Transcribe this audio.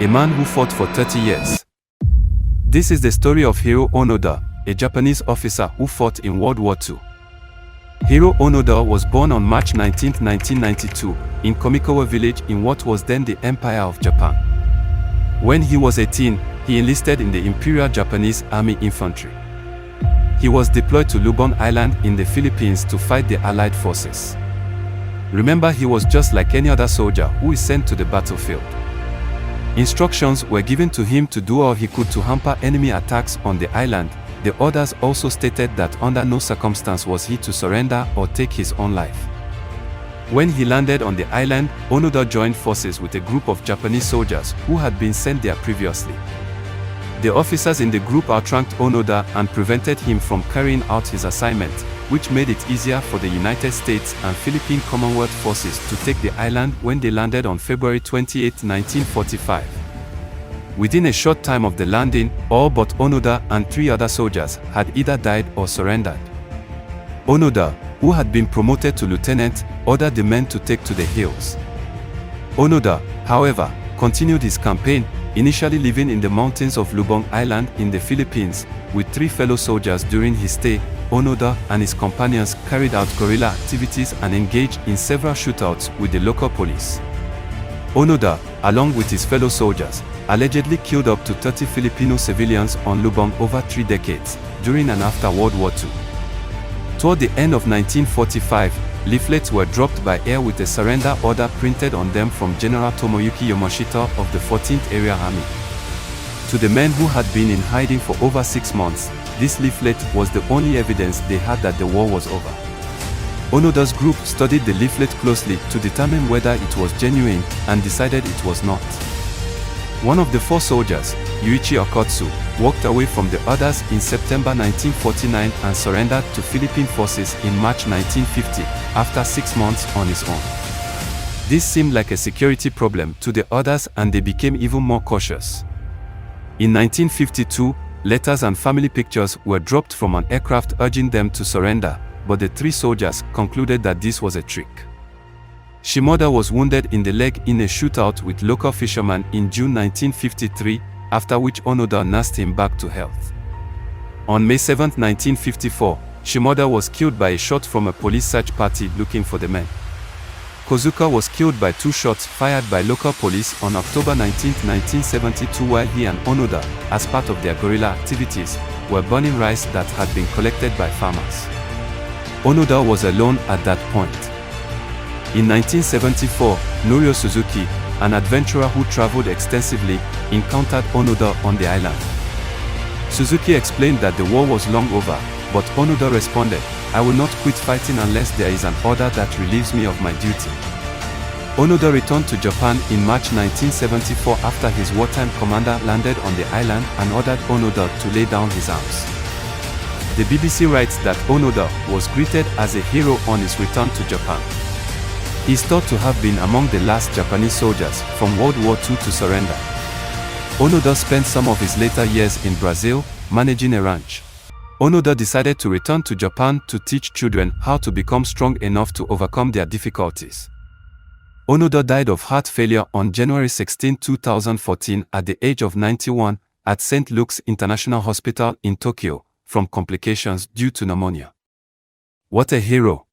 a man who fought for 30 years. This is the story of Hiroo Onoda, a Japanese officer who fought in World War II. Hiroo Onoda was born on March 19, 1992, in Komikowa village in what was then the Empire of Japan. When he was 18, he enlisted in the Imperial Japanese Army Infantry. He was deployed to Lubon Island in the Philippines to fight the Allied forces. Remember, he was just like any other soldier who is sent to the battlefield. Instructions were given to him to do all he could to hamper enemy attacks on the island. The orders also stated that under no circumstance was he to surrender or take his own life. When he landed on the island, Onoda joined forces with a group of Japanese soldiers who had been sent there previously. The officers in the group outranked Onoda and prevented him from carrying out his assignment, which made it easier for the United States and Philippine Commonwealth forces to take the island when they landed on February 28, 1945. Within a short time of the landing, all but Onoda and 3 other soldiers had either died or surrendered. Onoda, who had been promoted to lieutenant, ordered the men to take to the hills. Onoda, however, continued his campaign, initially living in the mountains of Lubon Island in the Philippines, with 3 fellow soldiers. During his stay, Onoda and his companions carried out guerrilla activities and engaged in several shootouts with the local police. Onoda, along with his fellow soldiers, allegedly killed up to 30 Filipino civilians on Lubon over 3 decades, during and after World War II. Toward the end of 1945, leaflets were dropped by air with a surrender order printed on them from General Tomoyuki Yamashita of the 14th Area Army. To the men who had been in hiding for over 6 months, this leaflet was the only evidence they had that the war was over. Onoda's group studied the leaflet closely to determine whether it was genuine and decided it was not. One of the 4 soldiers, Yuichi Okotsu, walked away from the others in September 1949 and surrendered to Philippine forces in March 1950, after 6 months on his own. This seemed like a security problem to the others and they became even more cautious. In 1952, letters and family pictures were dropped from an aircraft urging them to surrender, but the 3 soldiers concluded that this was a trick. Shimoda was wounded in the leg in a shootout with local fishermen in June 1953, after which Onoda nursed him back to health. On May 7, 1954, Shimoda was killed by a shot from a police search party looking for the men. Kozuka was killed by 2 shots fired by local police on October 19, 1972, while he and Onoda, as part of their guerrilla activities, were burning rice that had been collected by farmers. Onoda was alone at that point. In 1974, Norio Suzuki, an adventurer who traveled extensively, encountered Onoda on the island. Suzuki explained that the war was long over, but Onoda responded, "I will not quit fighting unless there is an order that relieves me of my duty." Onoda returned to Japan in March 1974 after his wartime commander landed on the island and ordered Onoda to lay down his arms. The BBC writes that Onoda was greeted as a hero on his return to Japan. He is thought to have been among the last Japanese soldiers from World War II to surrender. Onoda spent some of his later years in Brazil, managing a ranch. Onoda decided to return to Japan to teach children how to become strong enough to overcome their difficulties. Onoda died of heart failure on January 16, 2014 at the age of 91 at St. Luke's International Hospital in Tokyo, from complications due to pneumonia. What a hero!